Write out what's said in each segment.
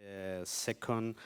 The second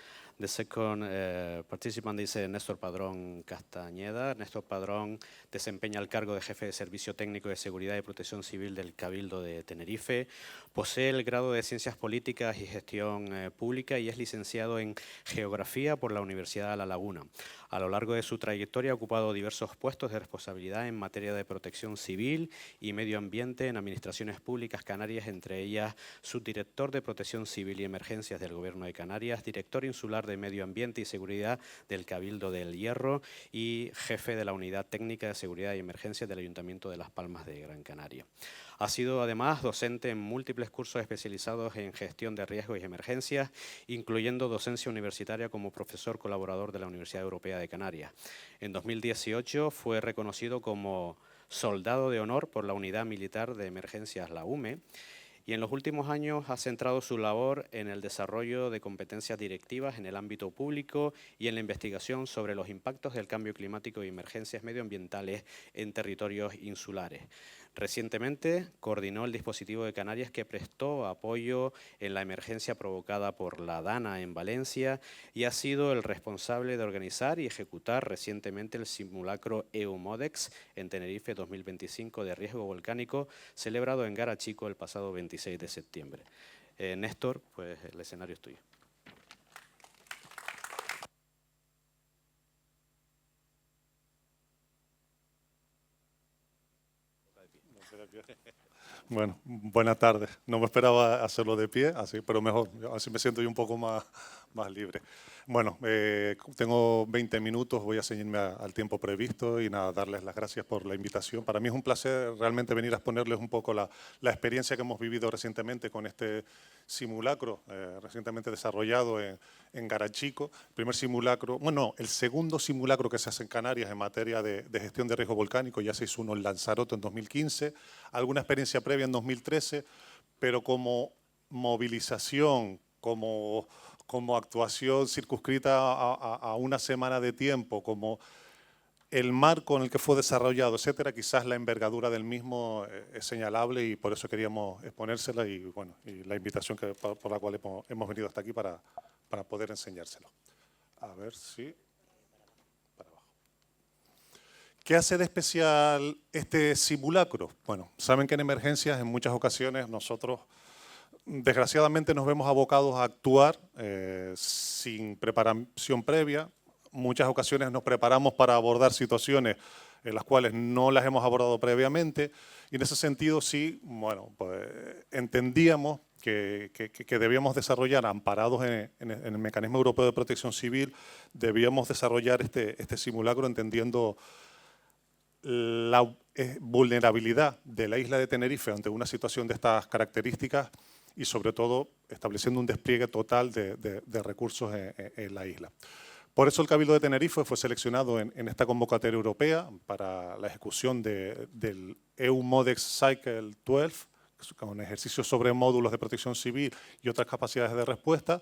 participant is Néstor Padrón Castañeda. Néstor Padrón desempeña el cargo de jefe de Servicio Técnico de Seguridad y Protección Civil del Cabildo de Tenerife. Posee el grado de Ciencias Políticas y Gestión Pública y es licenciado en Geografía por la Universidad de La Laguna. A lo largo de su trayectoria ha ocupado diversos puestos de responsabilidad en materia de protección civil y medio ambiente en administraciones públicas canarias, entre ellas subdirector de Protección Civil y Emergencias del Gobierno de Canarias, director insular de Medio Ambiente y Seguridad del Cabildo del Hierro y jefe de la Unidad Técnica de Seguridad y Emergencias del Ayuntamiento de Las Palmas de Gran Canaria. Ha sido además docente en múltiples cursos especializados en gestión de riesgos y emergencias, incluyendo docencia universitaria como profesor colaborador de la Universidad Europea de Canarias. En 2018 fue reconocido como soldado de honor por la Unidad Militar de Emergencias, la UME, y en los últimos años ha centrado su labor en el desarrollo de competencias directivas en el ámbito público y en la investigación sobre los impactos del cambio climático y emergencias medioambientales en territorios insulares. Recientemente coordinó el dispositivo de Canarias que prestó apoyo en la emergencia provocada por la Dana en Valencia y ha sido el responsable de organizar y ejecutar recientemente el simulacro EUMODEX en Tenerife 2025 de riesgo volcánico, celebrado en Garachico el pasado 26 de septiembre. Néstor, pues el escenario es tuyo. Bueno, buenas tardes. No me esperaba hacerlo de pie, así, pero mejor, así me siento yo un poco más libre. Bueno, tengo 20 minutos, voy a ceñirme al tiempo previsto y nada, darles las gracias por la invitación. Para mí es un placer realmente venir a exponerles un poco la experiencia que hemos vivido recientemente con este simulacro, recientemente desarrollado en Garachico. El primer simulacro, bueno, el segundo simulacro que se hace en Canarias en materia de gestión de riesgo volcánico, ya se hizo uno en Lanzarote en 2015, alguna experiencia previa en 2013, pero como movilización, como actuación circunscrita a una semana de tiempo, como el marco en el que fue desarrollado, etcétera, quizás la envergadura del mismo es señalable y por eso queríamos exponérsela y, bueno, y la invitación por la cual hemos venido hasta aquí para poder enseñárselo. A ver si... para abajo. ¿Qué hace de especial este simulacro? Bueno, saben que en emergencias en muchas ocasiones nosotros desgraciadamente nos vemos abocados a actuar sin preparación previa. Muchas ocasiones nos preparamos para abordar situaciones en las cuales no las hemos abordado previamente y en ese sentido sí, bueno, pues entendíamos que debíamos desarrollar, amparados en el Mecanismo Europeo de Protección Civil, debíamos desarrollar este simulacro entendiendo la vulnerabilidad de la isla de Tenerife ante una situación de estas características y sobre todo estableciendo un despliegue total de recursos en la isla. Por eso el Cabildo de Tenerife fue seleccionado en esta convocatoria europea para la ejecución del EUMODEX Cycle 12, con ejercicios sobre módulos de protección civil y otras capacidades de respuesta,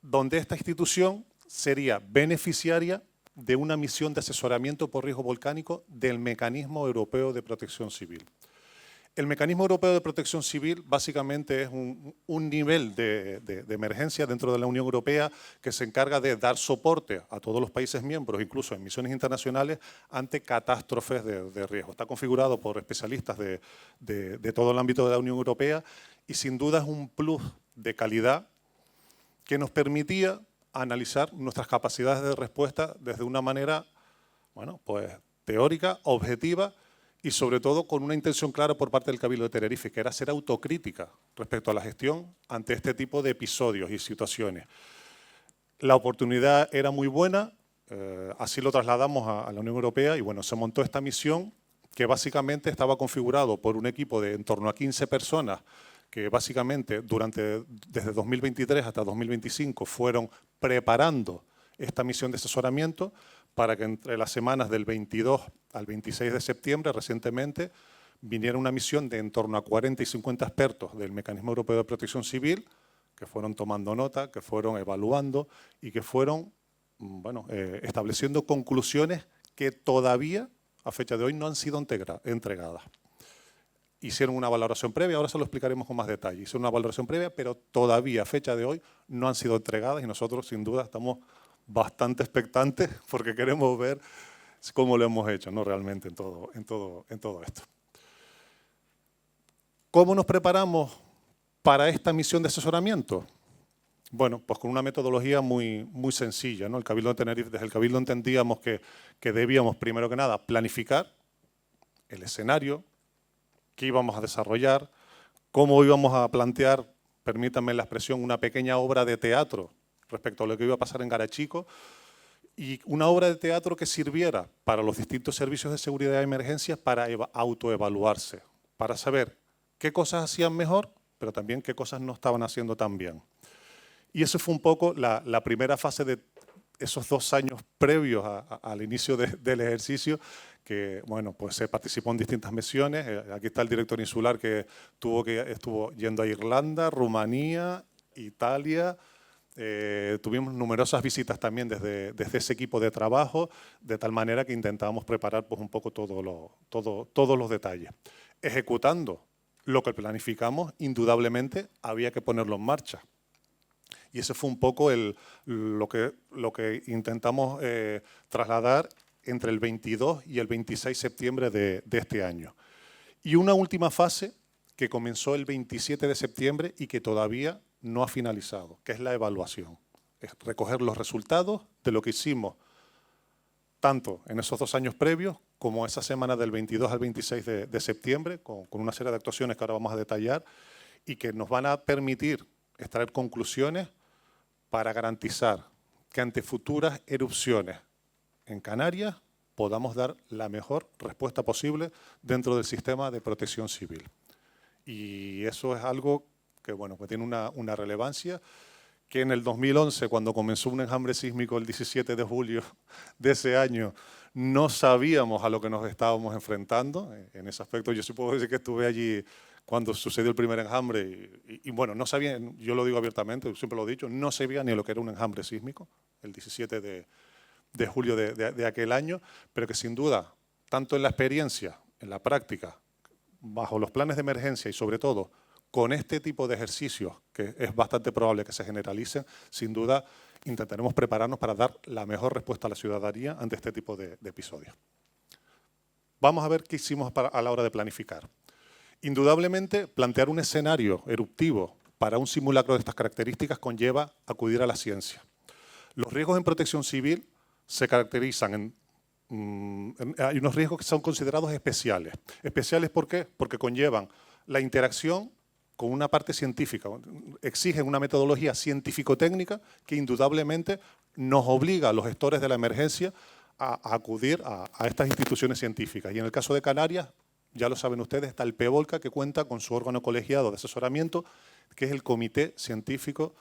donde esta institución sería beneficiaria de una misión de asesoramiento por riesgo volcánico del Mecanismo Europeo de Protección Civil. El Mecanismo Europeo de Protección Civil básicamente es un nivel de emergencia dentro de la Unión Europea que se encarga de dar soporte a todos los países miembros, incluso en misiones internacionales, ante catástrofes de riesgo. Está configurado por especialistas de todo el ámbito de la Unión Europea y sin duda es un plus de calidad que nos permitía analizar nuestras capacidades de respuesta desde una manera, bueno, pues teórica, objetiva y sobre todo con una intención clara por parte del Cabildo de Tenerife, que era ser autocrítica respecto a la gestión ante este tipo de episodios y situaciones. La oportunidad era muy buena, así lo trasladamos a la Unión Europea y bueno, se montó esta misión que básicamente estaba configurado por un equipo de en torno a 15 personas que básicamente desde 2023 hasta 2025 fueron preparando esta misión de asesoramiento para que entre las semanas del 22 al 26 de septiembre, recientemente, viniera una misión de en torno a 40 y 50 expertos del Mecanismo Europeo de Protección Civil, que fueron tomando nota, que fueron evaluando y que fueron bueno, estableciendo conclusiones que todavía, a fecha de hoy, no han sido entregadas. hicieron una valoración previa, ahora se lo explicaremos con más detalle. Hicieron una valoración previa, pero todavía, a fecha de hoy, no han sido entregadas y nosotros, sin duda, estamos bastante expectantes porque queremos ver cómo lo hemos hecho, ¿no? Realmente en todo esto. ¿Cómo nos preparamos para esta misión de asesoramiento? Bueno, pues con una metodología muy sencilla, ¿no? El Cabildo de Tenerife, desde el Cabildo entendíamos que debíamos, primero que nada, planificar el escenario, qué íbamos a desarrollar, cómo íbamos a plantear, permítanme la expresión, una pequeña obra de teatro respecto a lo que iba a pasar en Garachico, y una obra de teatro que sirviera para los distintos servicios de seguridad y emergencias para autoevaluarse, para saber qué cosas hacían mejor, pero también qué cosas no estaban haciendo tan bien. Y eso fue un poco la primera fase de esos 2 años previos al inicio del ejercicio, que bueno, pues se participó en distintas misiones. Aquí está el director insular que estuvo yendo a Irlanda, Rumanía, Italia. Tuvimos numerosas visitas también desde ese equipo de trabajo, de tal manera que intentábamos preparar pues, un poco todos los detalles. Ejecutando lo que planificamos, indudablemente había que ponerlo en marcha. Y ese fue un poco lo que intentamos trasladar entre el 22 y el 26 de septiembre de este año. Y una última fase que comenzó el 27 de septiembre y que todavía no ha finalizado, que es la evaluación. Es recoger los resultados de lo que hicimos tanto en esos 2 años previos como esa semana del 22 al 26 de septiembre, con una serie de actuaciones que ahora vamos a detallar y que nos van a permitir extraer conclusiones para garantizar que ante futuras erupciones en Canarias podamos dar la mejor respuesta posible dentro del sistema de protección civil. Y eso es algo que, bueno, pues tiene una relevancia que en el 2011, cuando comenzó un enjambre sísmico el 17 de julio de ese año, no sabíamos a lo que nos estábamos enfrentando. En ese aspecto yo sí puedo decir que estuve allí cuando sucedió el primer enjambre y bueno, no sabía, yo lo digo abiertamente, siempre lo he dicho, no sabía ni lo que era un enjambre sísmico, el 17 de julio de aquel año, pero que sin duda, tanto en la experiencia, en la práctica, bajo los planes de emergencia y sobre todo con este tipo de ejercicios, que es bastante probable que se generalicen, sin duda intentaremos prepararnos para dar la mejor respuesta a la ciudadanía ante este tipo de episodios. Vamos a ver qué hicimos a la hora de planificar. Indudablemente, plantear un escenario eruptivo para un simulacro de estas características conlleva acudir a la ciencia. Los riesgos en protección civil se caracterizan hay unos riesgos que son considerados especiales. ¿Especiales por qué? Porque conllevan la interacción con una parte científica, exigen una metodología científico-técnica que indudablemente nos obliga a los gestores de la emergencia a acudir a estas instituciones científicas. Y en el caso de Canarias, ya lo saben ustedes, está el PEVOLCA, que cuenta con su órgano colegiado de asesoramiento, que es el Comité Científico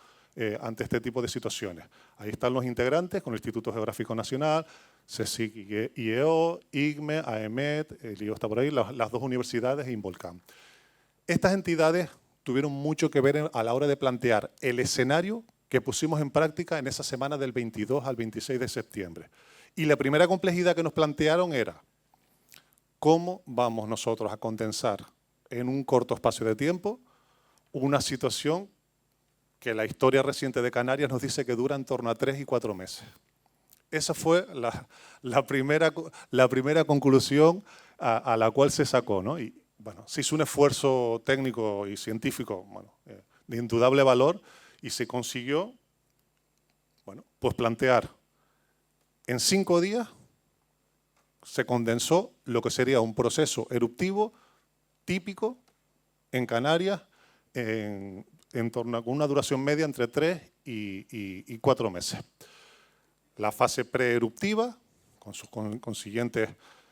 ante este tipo de situaciones. Ahí están los integrantes con el Instituto Geográfico Nacional, CSIC, IEO, IGME, AEMET, el IO está por ahí, las 2 universidades e Involcam. Estas entidades tuvieron mucho que ver a la hora de plantear el escenario que pusimos en práctica en esa semana del 22 al 26 de septiembre. Y la primera complejidad que nos plantearon era cómo vamos nosotros a condensar en un corto espacio de tiempo una situación que la historia reciente de Canarias nos dice que dura en torno a 3 y 4 meses. Esa fue la primera conclusión a la cual se sacó, ¿no? Y bueno, se hizo un esfuerzo técnico y científico, bueno, de indudable valor y se consiguió, bueno, pues plantear en 5 días se condensó lo que sería un proceso eruptivo típico en Canarias en torno a una duración media entre 3 y 4 meses. La fase preeruptiva, con sus consiguientes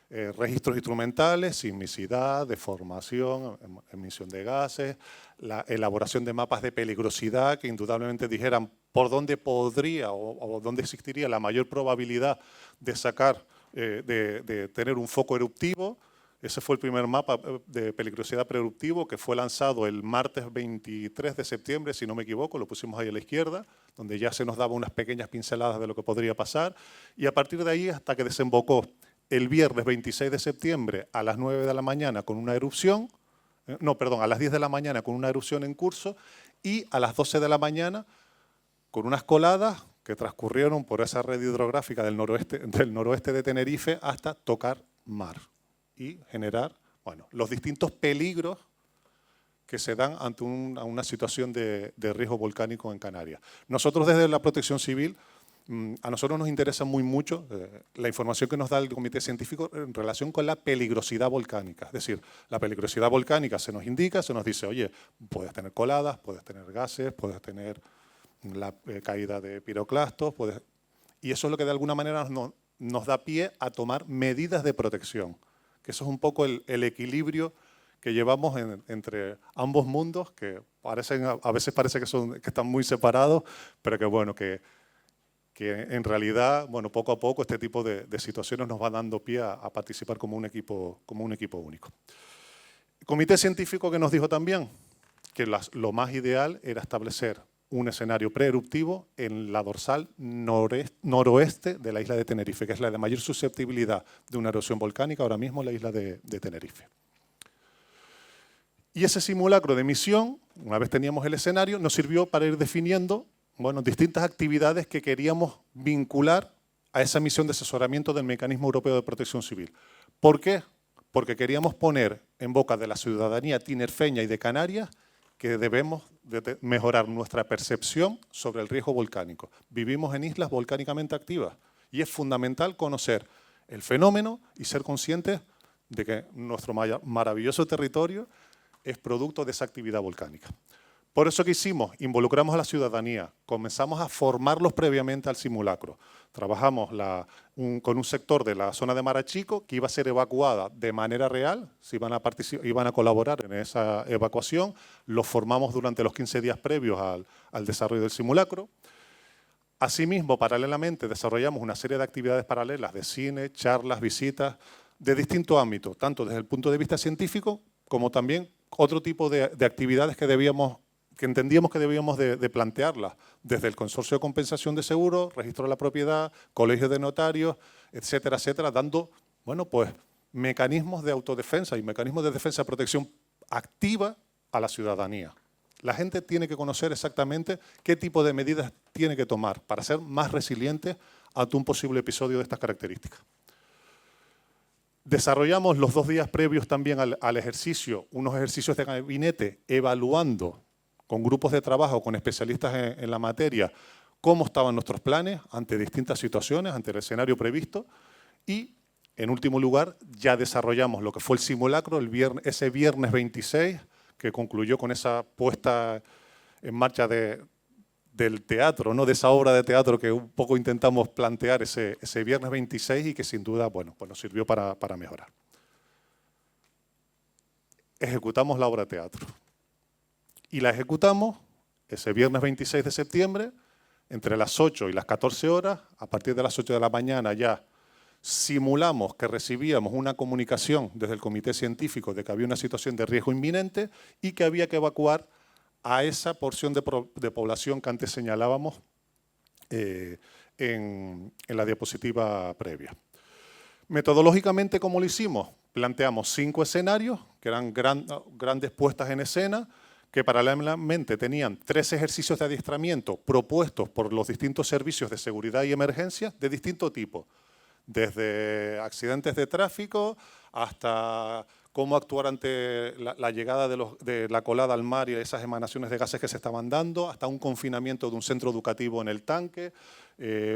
registros instrumentales, sismicidad, deformación, emisión de gases, la elaboración de mapas de peligrosidad que indudablemente dijeran por dónde podría o dónde existiría la mayor probabilidad de sacar, de tener un foco eruptivo. Ese fue el primer mapa de peligrosidad preeruptivo que fue lanzado el martes 23 de septiembre, si no me equivoco, lo pusimos ahí a la izquierda, donde ya se nos daba unas pequeñas pinceladas de lo que podría pasar. Y a partir de ahí hasta que desembocó el viernes 26 de septiembre a las 9 de la mañana con una erupción no, perdón, a las 10 de la mañana con una erupción en curso y a las 12 de la mañana con unas coladas que transcurrieron por esa red hidrográfica del noroeste de Tenerife hasta tocar mar y generar, bueno, los distintos peligros que se dan ante una situación de riesgo volcánico en Canarias. Nosotros desde la Protección Civil, a nosotros nos interesa muy mucho la información que nos da el Comité Científico en relación con la peligrosidad volcánica. Es decir, la peligrosidad volcánica se nos indica, se nos dice, oye, puedes tener coladas, puedes tener gases, puedes tener la caída de piroclastos, y eso es lo que de alguna manera nos da pie a tomar medidas de protección, que eso es un poco el equilibrio que llevamos entre ambos mundos, que a veces parece que están muy separados, pero que bueno, que en realidad, bueno, poco a poco este tipo de situaciones nos va dando pie a participar como un equipo único. El Comité Científico que nos dijo también que lo más ideal era establecer un escenario preeruptivo en la dorsal noroeste de la isla de Tenerife, que es la de mayor susceptibilidad de una erupción volcánica ahora mismo en la isla de Tenerife. Y ese simulacro de misión, una vez teníamos el escenario, nos sirvió para ir definiendo, bueno, distintas actividades que queríamos vincular a esa misión de asesoramiento del Mecanismo Europeo de Protección Civil. ¿Por qué? Porque queríamos poner en boca de la ciudadanía tinerfeña y de Canarias que debemos mejorar nuestra percepción sobre el riesgo volcánico. Vivimos en islas volcánicamente activas y es fundamental conocer el fenómeno y ser conscientes de que nuestro maravilloso territorio es producto de esa actividad volcánica. Por eso que hicimos, involucramos a la ciudadanía, comenzamos a formarlos previamente al simulacro. Trabajamos con un sector de la zona de Marachico que iba a ser evacuada de manera real, iban a colaborar en esa evacuación, los formamos durante los 15 días previos al desarrollo del simulacro. Asimismo, paralelamente, desarrollamos una serie de actividades paralelas de cine, charlas, visitas, de distintos ámbitos, tanto desde el punto de vista científico como también otro tipo de actividades que entendíamos que debíamos de plantearlas desde el Consorcio de Compensación de Seguros, Registro de la Propiedad, Colegio de Notarios, etcétera, etcétera, dando, bueno, pues mecanismos de autodefensa y mecanismos de defensa y protección activa a la ciudadanía. La gente tiene que conocer exactamente qué tipo de medidas tiene que tomar para ser más resiliente ante un posible episodio de estas características. Desarrollamos los 2 días previos también al ejercicio, unos ejercicios de gabinete evaluando con grupos de trabajo, con especialistas en la materia, cómo estaban nuestros planes ante distintas situaciones, ante el escenario previsto. Y, en último lugar, ya desarrollamos lo que fue el simulacro ese viernes 26, que concluyó con esa puesta en marcha del teatro, ¿no? De esa obra de teatro que un poco intentamos plantear ese viernes 26 y que sin duda, bueno, pues nos sirvió para mejorar. Ejecutamos la obra de teatro. Y la ejecutamos ese viernes 26 de septiembre, entre las 8 y las 14 horas, a partir de las 8 de la mañana ya simulamos que recibíamos una comunicación desde el Comité Científico de que había una situación de riesgo inminente y que había que evacuar a esa porción de población que antes señalábamos en la diapositiva previa. Metodológicamente, ¿cómo lo hicimos? Planteamos 5 escenarios, que eran grandes puestas en escena, que paralelamente tenían 3 ejercicios de adiestramiento propuestos por los distintos servicios de seguridad y emergencia de distinto tipo, desde accidentes de tráfico hasta cómo actuar ante la llegada de la colada al mar y esas emanaciones de gases que se estaban dando, hasta un confinamiento de un centro educativo en el tanque.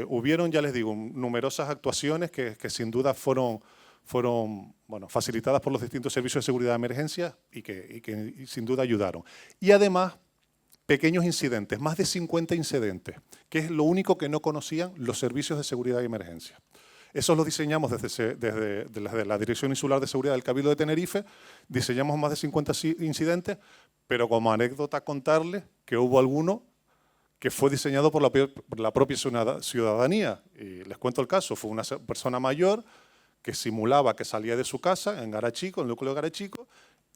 Hubieron, ya les digo, numerosas actuaciones que sin duda fueron bueno, facilitadas por los distintos servicios de seguridad de emergencia y que sin duda ayudaron. Y además, pequeños incidentes, más de 50 incidentes, que es lo único que no conocían los servicios de seguridad y emergencia. Esos los diseñamos desde la Dirección Insular de Seguridad del Cabildo de Tenerife, diseñamos más de 50 incidentes, pero como anécdota contarles que hubo alguno que fue diseñado por la propia ciudadanía. Y les cuento el caso, fue una persona mayor que simulaba que salía de su casa en Garachico, en el núcleo de Garachico,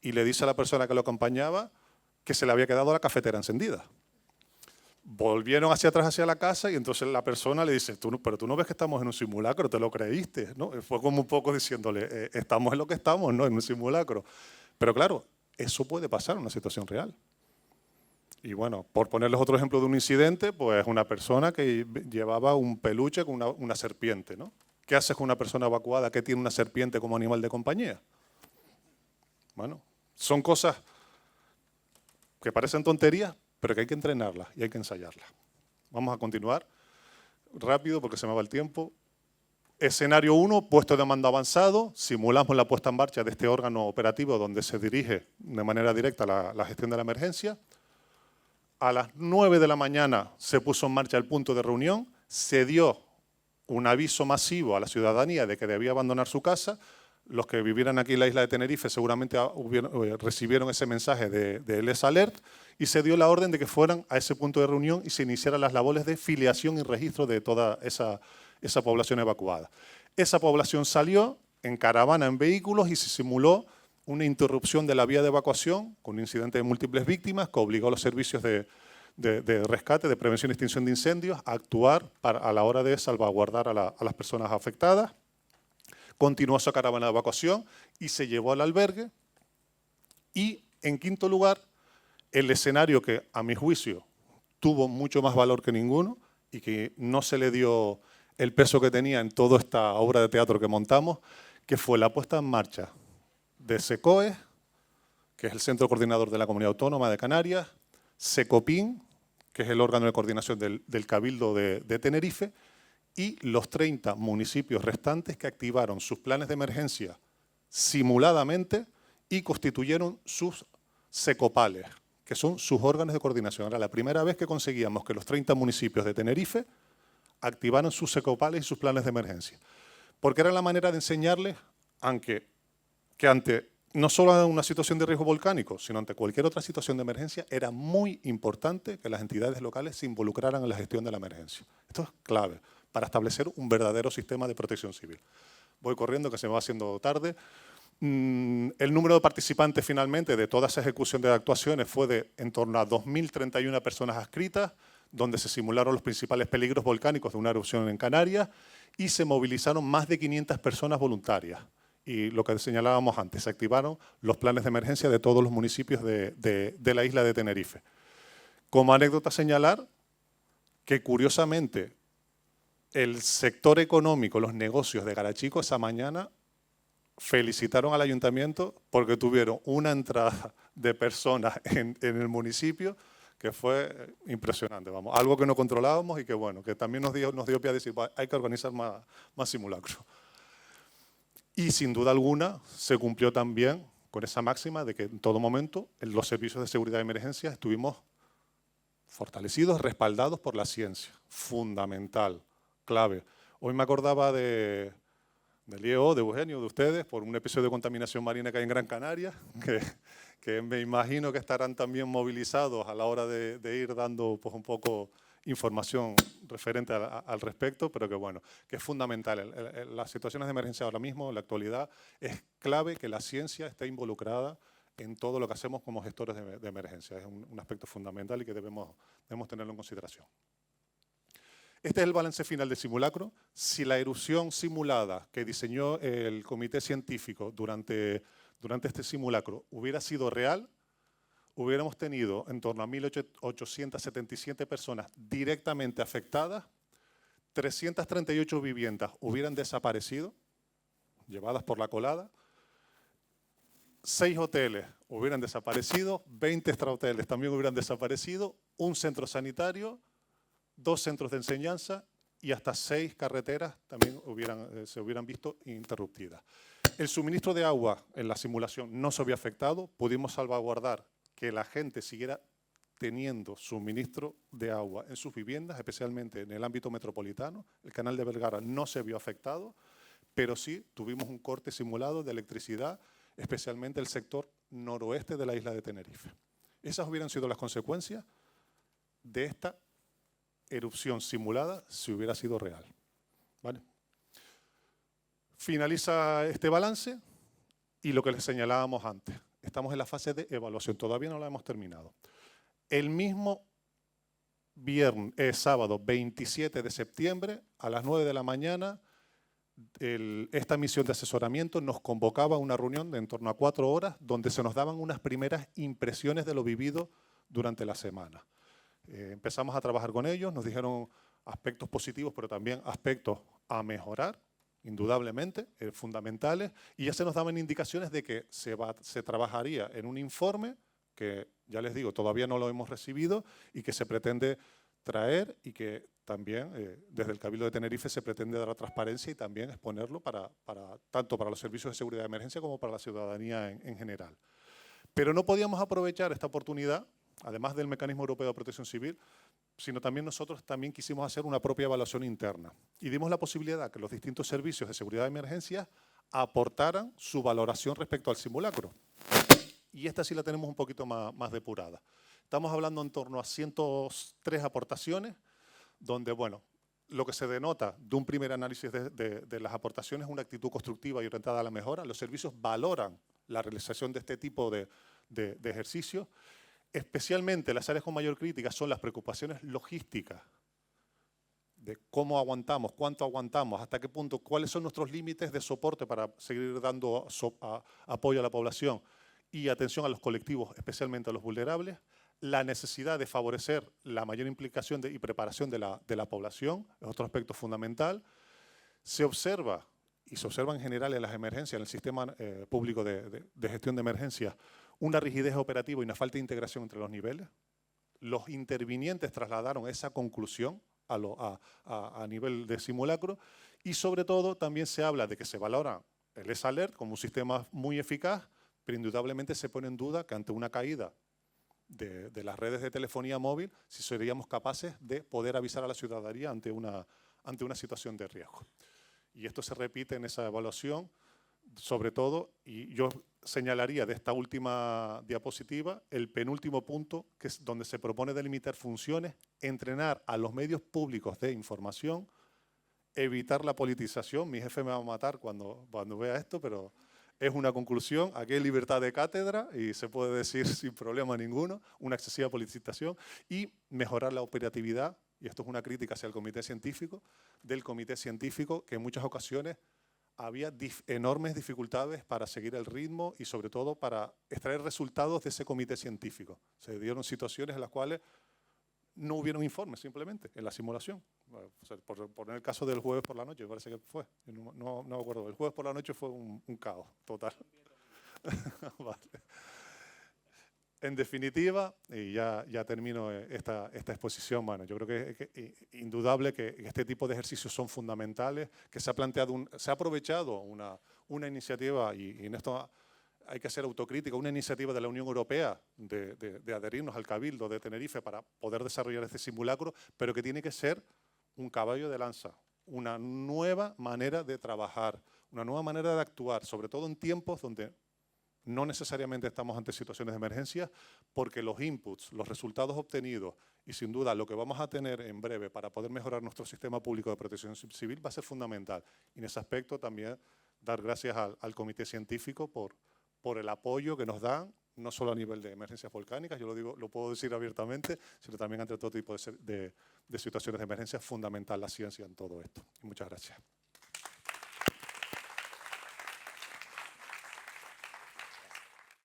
y le dice a la persona que lo acompañaba que se le había quedado la cafetera encendida. Volvieron hacia atrás, hacia la casa, y entonces la persona le dice, pero tú no ves que estamos en un simulacro, te lo creíste, ¿no? Fue como un poco diciéndole, estamos en lo que estamos, ¿no? En un simulacro. Pero claro, eso puede pasar en una situación real. Y bueno, por ponerles otro ejemplo de un incidente, pues una persona que llevaba un peluche con una serpiente, ¿no? ¿Qué haces con una persona evacuada que tiene una serpiente como animal de compañía? Bueno, son cosas que parecen tonterías, pero que hay que entrenarlas y hay que ensayarlas. Vamos a continuar rápido porque se me va el tiempo. Escenario 1, puesto de mando avanzado. Simulamos la puesta en marcha de este órgano operativo donde se dirige de manera directa la gestión de la emergencia. A las 9 de la mañana se puso en marcha el punto de reunión, se dio un aviso masivo a la ciudadanía de que debía abandonar su casa. Los que vivieran aquí en la isla de Tenerife seguramente recibieron ese mensaje de LS Alert y se dio la orden de que fueran a ese punto de reunión y se iniciaran las labores de filiación y registro de toda esa población evacuada. Esa población salió en caravana, en vehículos, y se simuló una interrupción de la vía de evacuación con un incidente de múltiples víctimas que obligó a los servicios de rescate, de prevención y extinción de incendios a actuar a la hora de salvaguardar a las personas afectadas. Continuó esa caravana de evacuación y se llevó al albergue. Y, en quinto lugar, el escenario que, a mi juicio, tuvo mucho más valor que ninguno y que no se le dio el peso que tenía en toda esta obra de teatro que montamos, que fue la puesta en marcha de SECOE, que es el Centro Coordinador de la Comunidad Autónoma de Canarias, SECOPIN, que es el órgano de coordinación del Cabildo de Tenerife, y los 30 municipios restantes que activaron sus planes de emergencia simuladamente y constituyeron sus SECOPALES, que son sus órganos de coordinación. Era la primera vez que conseguíamos que los 30 municipios de Tenerife activaron sus SECOPALES y sus planes de emergencia. Porque era la manera de enseñarles que ante no solo una situación de riesgo volcánico, sino ante cualquier otra situación de emergencia, era muy importante que las entidades locales se involucraran en la gestión de la emergencia. Esto es clave para establecer un verdadero sistema de protección civil. Voy corriendo, que se me va haciendo tarde. El número de participantes finalmente de toda esa ejecución de actuaciones fue de en torno a 2.031 personas adscritas, donde se simularon los principales peligros volcánicos de una erupción en Canarias y se movilizaron más de 500 personas voluntarias. Y lo que señalábamos antes, se activaron los planes de emergencia de todos los municipios de la isla de Tenerife. Como anécdota señalar que, curiosamente, el sector económico, los negocios de Garachico esa mañana felicitaron al ayuntamiento porque tuvieron una entrada de personas en el municipio que fue impresionante, vamos, algo que no controlábamos y que, bueno, que también nos dio pie a decir, hay que organizar más simulacros. Y sin duda alguna se cumplió también con esa máxima de que en todo momento en los servicios de seguridad de emergencia estuvimos fortalecidos, respaldados por la ciencia, fundamental, clave. Hoy me acordaba de Diego, de Eugenio, de ustedes, por un episodio de contaminación marina que hay en Gran Canaria, que me imagino que estarán también movilizados a la hora de ir dando pues, un poco información referente al respecto, pero que bueno, que es fundamental. Las situaciones de emergencia ahora mismo, en la actualidad, es clave que la ciencia esté involucrada en todo lo que hacemos como gestores de emergencia. Es un aspecto fundamental y que debemos tenerlo en consideración. Este es el balance final del simulacro. Si la erupción simulada que diseñó el comité científico durante este simulacro hubiera sido real, hubiéramos tenido en torno a 1.877 personas directamente afectadas, 338 viviendas hubieran desaparecido, llevadas por la colada, 6 hoteles hubieran desaparecido, 20 extrahoteles también hubieran desaparecido, un centro sanitario, 2 centros de enseñanza y hasta 6 carreteras también se hubieran visto interrumpidas. El suministro de agua en la simulación no se había afectado, pudimos salvaguardar que la gente siguiera teniendo suministro de agua en sus viviendas, especialmente en el ámbito metropolitano. El canal de Vergara no se vio afectado, pero sí tuvimos un corte simulado de electricidad, especialmente el sector noroeste de la isla de Tenerife. Esas hubieran sido las consecuencias de esta erupción simulada si hubiera sido real. ¿Vale? Finaliza este balance y lo que les señalábamos antes. Estamos en la fase de evaluación, todavía no la hemos terminado. El mismo sábado 27 de septiembre a las 9 de la mañana esta misión de asesoramiento nos convocaba a una reunión de en torno a 4 horas donde se nos daban unas primeras impresiones de lo vivido durante la semana. Empezamos a trabajar con ellos, nos dijeron aspectos positivos, pero también aspectos a mejorar, indudablemente, fundamentales, y ya se nos daban indicaciones de que se trabajaría en un informe que, ya les digo, todavía no lo hemos recibido y que se pretende traer y que también desde el Cabildo de Tenerife se pretende dar a transparencia y también exponerlo tanto para los servicios de seguridad de emergencia como para la ciudadanía en general. Pero no podíamos aprovechar esta oportunidad, además del Mecanismo Europeo de Protección Civil, sino también nosotros también quisimos hacer una propia evaluación interna y dimos la posibilidad que los distintos servicios de seguridad de emergencias aportaran su valoración respecto al simulacro. Y esta sí la tenemos un poquito más depurada. Estamos hablando en torno a 103 aportaciones, donde, bueno, lo que se denota de un primer análisis de las aportaciones es una actitud constructiva y orientada a la mejora. Los servicios valoran la realización de este tipo de ejercicios. Especialmente las áreas con mayor crítica son las preocupaciones logísticas, de cómo aguantamos, cuánto aguantamos, hasta qué punto, cuáles son nuestros límites de soporte para seguir dando apoyo a la población y atención a los colectivos, especialmente a los vulnerables, la necesidad de favorecer la mayor implicación y preparación de la población, es otro aspecto fundamental. Se observa, y se observa en general en las emergencias, en el sistema público de gestión de emergencias, una rigidez operativa y una falta de integración entre los niveles. Los intervinientes trasladaron esa conclusión a nivel de simulacro y sobre todo también se habla de que se valora el ESALERT como un sistema muy eficaz, pero indudablemente se pone en duda que ante una caída de las redes de telefonía móvil, si seríamos capaces de poder avisar a la ciudadanía ante una situación de riesgo. Y esto se repite en esa evaluación, sobre todo, y yo señalaría de esta última diapositiva el penúltimo punto, que es donde se propone delimitar funciones, entrenar a los medios públicos de información, evitar la politización. Mi jefe me va a matar cuando vea esto, pero es una conclusión. Aquí hay libertad de cátedra y se puede decir sin problema ninguno, una excesiva politización y mejorar la operatividad, y esto es una crítica hacia el comité científico, del comité científico que en muchas ocasiones había enormes dificultades para seguir el ritmo y sobre todo para extraer resultados de ese comité científico. Se dieron situaciones en las cuales no hubieron informes simplemente en la simulación. O sea, por poner el caso del jueves por la noche, me parece que fue, no me acuerdo, el jueves por la noche fue un caos total. Vale. En definitiva, y ya termino esta exposición, bueno, yo creo que es indudable que este tipo de ejercicios son fundamentales, que se ha aprovechado una iniciativa, y en esto hay que ser autocrítica, una iniciativa de la Unión Europea de adherirnos al Cabildo de Tenerife para poder desarrollar este simulacro, pero que tiene que ser un caballo de lanza, una nueva manera de trabajar, una nueva manera de actuar, sobre todo en tiempos donde no necesariamente estamos ante situaciones de emergencia, porque los inputs, los resultados obtenidos y sin duda lo que vamos a tener en breve para poder mejorar nuestro sistema público de protección civil va a ser fundamental. Y en ese aspecto también dar gracias al comité científico por el apoyo que nos dan, no solo a nivel de emergencias volcánicas, yo lo puedo decir abiertamente, sino también ante todo tipo de situaciones de emergencia. Es fundamental la ciencia en todo esto. Y muchas gracias.